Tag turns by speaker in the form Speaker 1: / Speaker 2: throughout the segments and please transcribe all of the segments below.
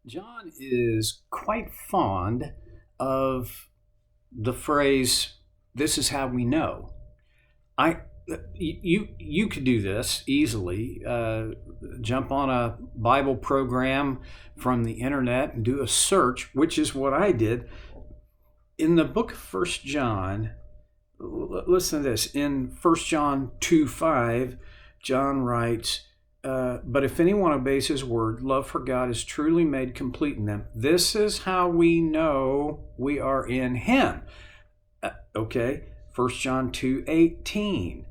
Speaker 1: John is quite fond of the phrase, "This is how we know." I you could do this easily. Jump on a Bible program from the internet and do a search, which is what I did in the book of First John. Listen to this. In First John 2:5, John writes, but if anyone obeys his word, love for God is truly made complete in them. This is how we know we are in him. Okay, First John 2:18.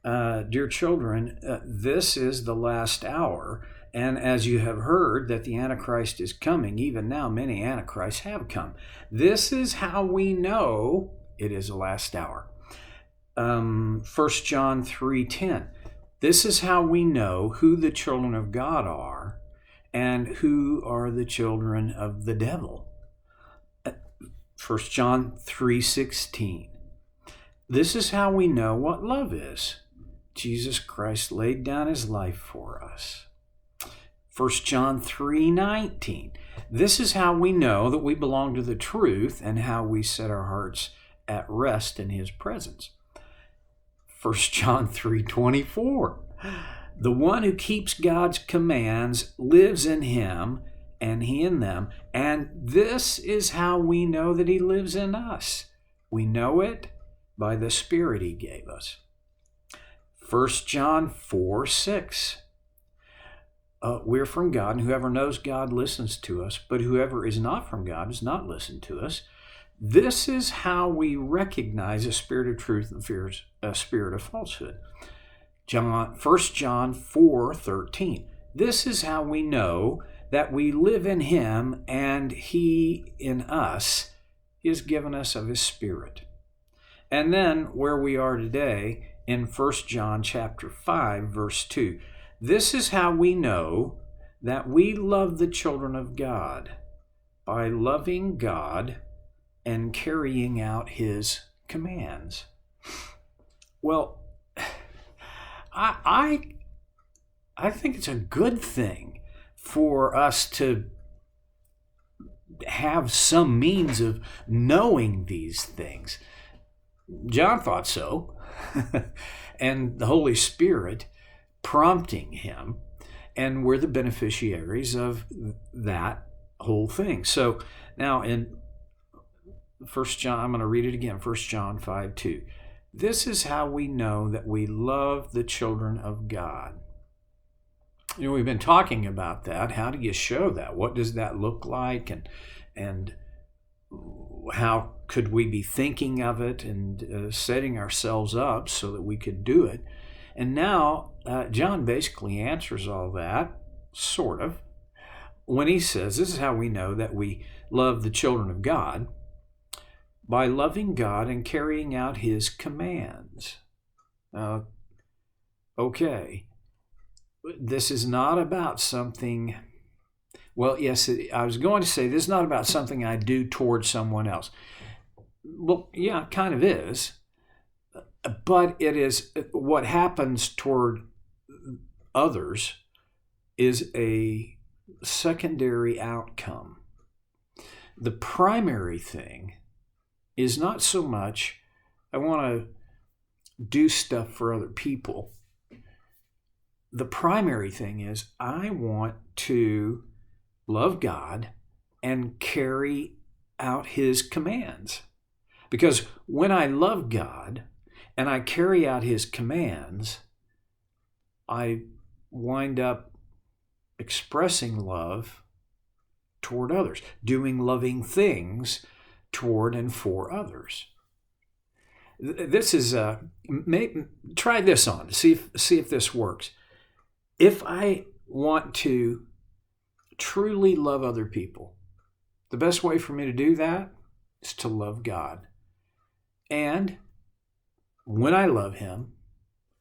Speaker 1: Dear children, this is the last hour. And as you have heard that the Antichrist is coming, even now many Antichrists have come. This is how we know it is the last hour. 1 John 3:10. This is how we know who the children of God are and who are the children of the devil. 1 John 3:16. This is how we know what love is. Jesus Christ laid down his life for us. 1 John 3:19. This is how we know that we belong to the truth and how we set our hearts at rest in his presence. 1 John 3:24. The one who keeps God's commands lives in him and he in them. And this is how we know that he lives in us. We know it by the Spirit he gave us. 1 John 4:6. We're from God, and whoever knows God listens to us, but whoever is not from God does not listen to us. This is how we recognize a spirit of truth and a spirit of falsehood. 1 John 4:13. This is how we know that we live in him and he in us. He has given us of his Spirit. And then where we are today in 1 John chapter 5, verse 2. This is how we know that we love the children of God, by loving God and carrying out his commands. Well, I think it's a good thing for us to have some means of knowing these things. John thought so, and the Holy Spirit prompting him, and we're the beneficiaries of that whole thing. So now in 1 John, I'm going to read it again, 1 John 5:2. This is how we know that we love the children of God. You know, we've been talking about that. How do you show that? What does that look like? And how could we be thinking of it and setting ourselves up so that we could do it? And now John basically answers all that, sort of, when he says, this is how we know that we love the children of God, by loving God and carrying out his commands. Okay, this is not about something, well, yes, I was going to say this is not about something I do towards someone else. Well, yeah, it kind of is. But it is what happens toward others is a secondary outcome. The primary thing is not so much I want to do stuff for other people. The primary thing is I want to love God and carry out his commands. Because when I love God and I carry out his commands, I wind up expressing love toward others, doing loving things toward and for others. This is try this on, see if this works. If I want to truly love other people, the best way for me to do that is to love God. And when I love him,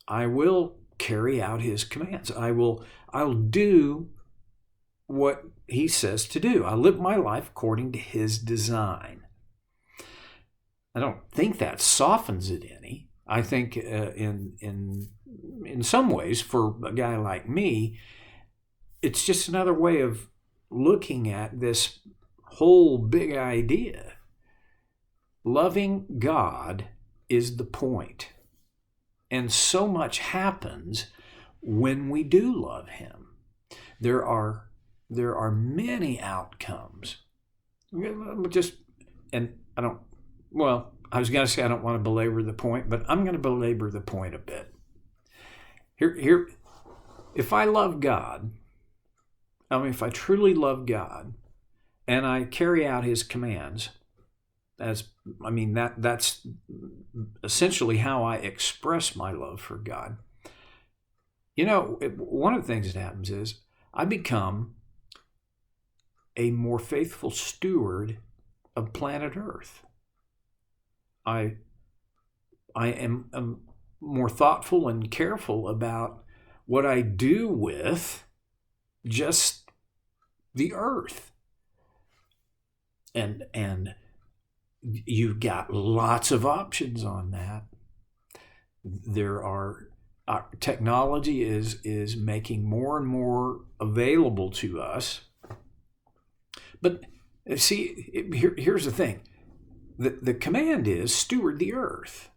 Speaker 1: I will carry out his commands. I'll do what he says to do. I live my life according to his design. I don't think that softens it any. I think in some ways, for a guy like me, it's just another way of looking at this whole big idea. Loving God is the point. And so much happens when we do love him. There are many outcomes. I was going to say I don't want to belabor the point, but I'm going to belabor the point a bit. Here, if I love God, if I truly love God and I carry out his commands, that's essentially how I express my love for God. One of the things that happens is I become a more faithful steward of planet Earth. I am more thoughtful and careful about what I do with just the earth. And you've got lots of options on that. Technology is making more and more available to us. But see, here's the thing. The command is steward the earth.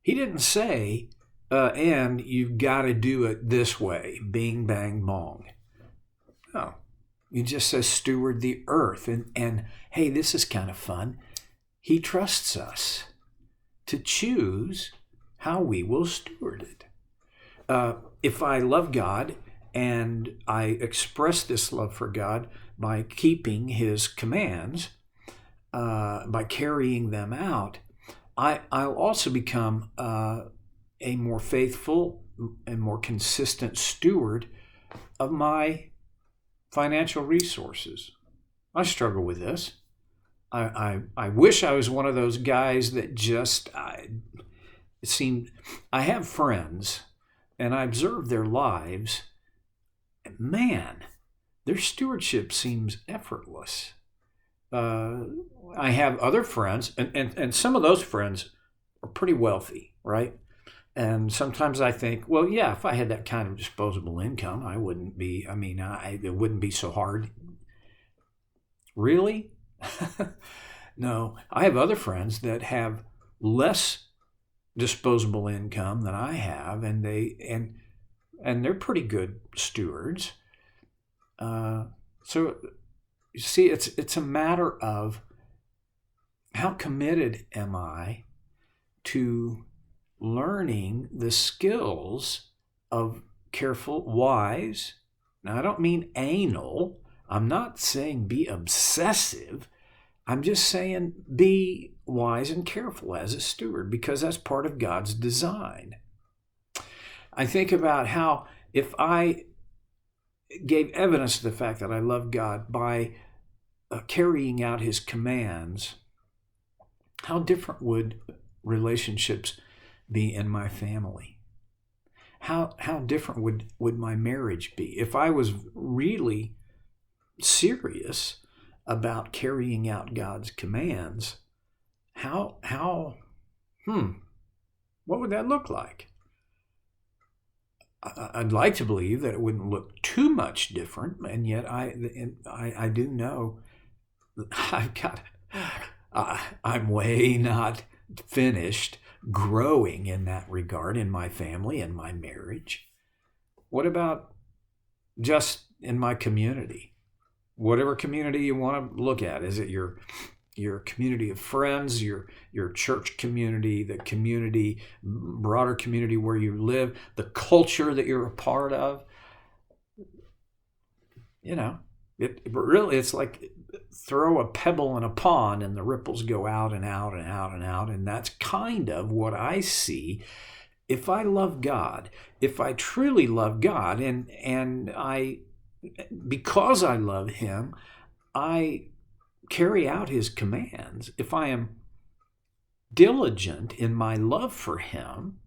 Speaker 1: He didn't say, and you've got to do it this way, bing, bang, bong. No, he just says steward the earth. And hey, this is kind of fun. He trusts us to choose how we will steward it. If I love God and I express this love for God by keeping his commands, by carrying them out, I'll also become a more faithful and more consistent steward of my financial resources. I struggle with this. I wish I was one of those guys that I have friends and I observe their lives. And man, their stewardship seems effortless. I have other friends, and some of those friends are pretty wealthy, right? And sometimes I think, well, yeah, if I had that kind of disposable income, it wouldn't be so hard. Really? No, I have other friends that have less disposable income than I have, and they're pretty good stewards. So you see, it's a matter of how committed am I to learning the skills of careful, wise. Now, I don't mean anal. I'm not saying be obsessive. I'm just saying be wise and careful as a steward, because that's part of God's design. I think about how if I gave evidence to the fact that I love God by carrying out his commands, how different would relationships be in my family? How different would my marriage be? If I was really serious about carrying out God's commands, what would that look like? I'd like to believe that it wouldn't look too much different, and yet I do know I'm way not finished growing in that regard in my family and my marriage. What about just in my community? Whatever community you want to look at. Is it your community of friends, your church community, the community, broader community where you live, the culture that you're a part of? It's like throw a pebble in a pond and the ripples go out and out and out and out. And that's kind of what I see. If I love God, if I truly love God, and because I love him, I carry out his commands. If I am diligent in my love for him,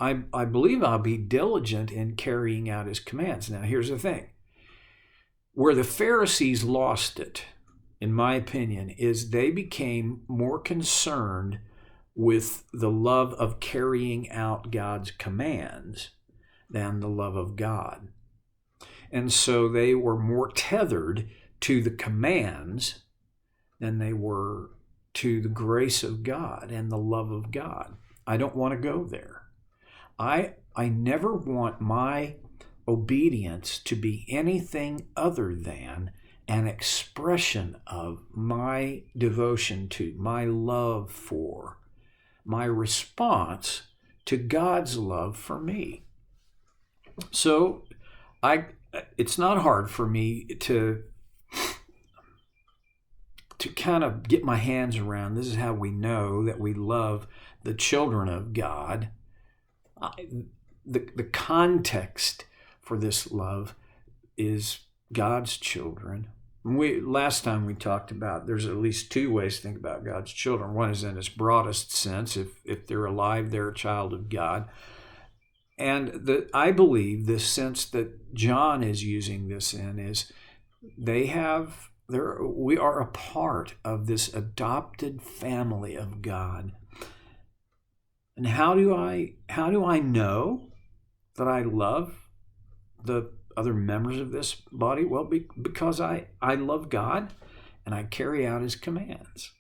Speaker 1: I believe I'll be diligent in carrying out his commands. Now, here's the thing. Where the Pharisees lost it, in my opinion, is they became more concerned with the love of carrying out God's commands than the love of God. And so they were more tethered to the commands than they were to the grace of God and the love of God. I don't want to go there. I never want my obedience to be anything other than an expression of my devotion to, my love for, my response to God's love for me. So it's not hard for me to kind of get my hands around. This is how we know that we love the children of God. The context for this love is God's children. Last time we talked about there's at least two ways to think about God's children. One is in its broadest sense. If they're alive, they're a child of God. And I believe the sense that John is using this in is we are a part of this adopted family of God. And how do I know that I love the other members of this body? Well, because I love God and I carry out his commands.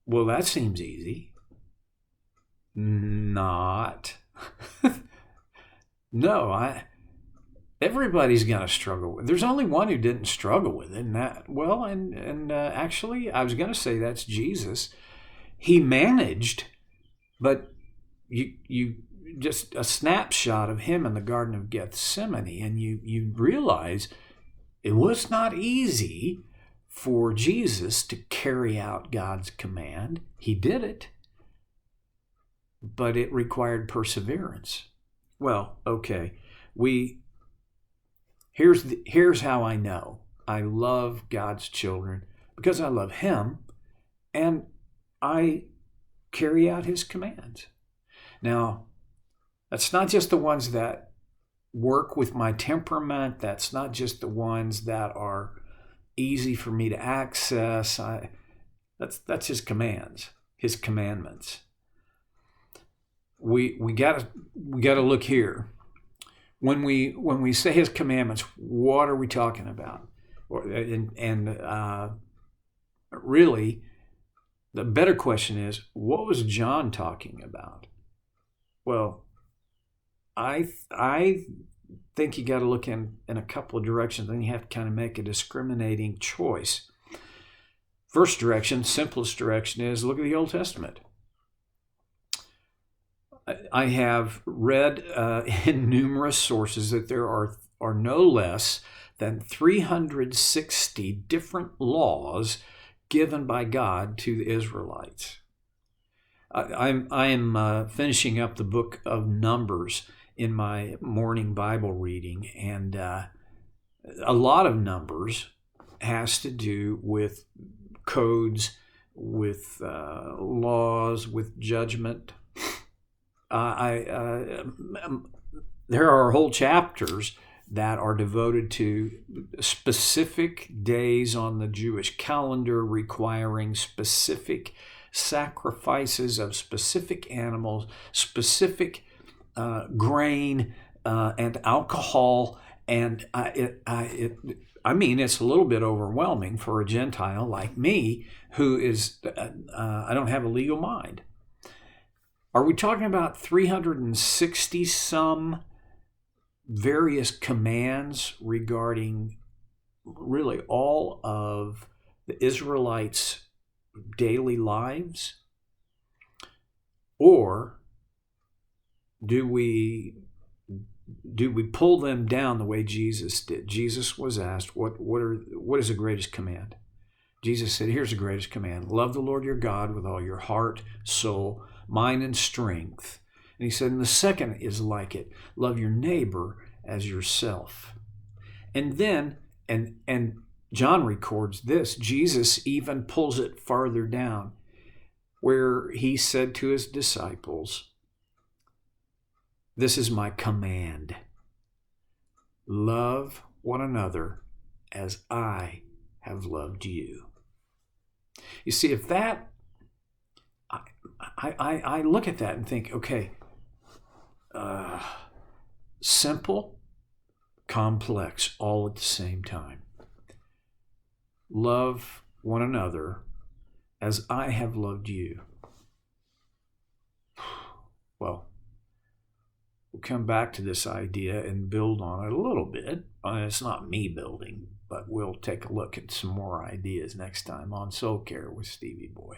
Speaker 1: Well, that seems easy. Not. No, everybody's going to struggle with it. There's only one who didn't struggle with it, and actually, I was going to say that's Jesus. He managed, but you just a snapshot of him in the Garden of Gethsemane, and you realize it was not easy for Jesus to carry out God's command. He did it, but it required perseverance. Well, okay, here's how I know I love God's children, because I love him and I carry out his commands. Now, that's not just the ones that work with my temperament. That's not just the ones that are easy for me to access. That's his commands, his commandments. We gotta look here. When we say his commandments, what are we talking about? Really, the better question is, what was John talking about? Well, I think you got to look in a couple of directions, and you have to kind of make a discriminating choice. First direction, simplest direction, is look at the Old Testament. I have read in numerous sources that there are no less than 360 different laws given by God to the Israelites. I am finishing up the book of Numbers in my morning Bible reading, and a lot of Numbers has to do with codes, with laws, with judgment. There are whole chapters that are devoted to specific days on the Jewish calendar requiring specific sacrifices of specific animals, specific grain and alcohol, and it's a little bit overwhelming for a Gentile like me, who is I don't have a legal mind. Are we talking about 360 some various commands regarding really all of the Israelites' daily lives? Or do we pull them down the way Jesus did? Jesus was asked, what is the greatest command? Jesus said, here's the greatest command. Love the Lord your God with all your heart, soul, mind, and strength. And he said, and the second is like it. Love your neighbor as yourself. And then, and John records this, Jesus even pulls it farther down, where he said to his disciples, this is my command. Love one another as I have loved you. You see, if that, I look at that and think, okay, simple, complex, all at the same time. Love one another as I have loved you. Well, we'll come back to this idea and build on it a little bit. It's not me building, but we'll take a look at some more ideas next time on Soul Care with Stevie Boy.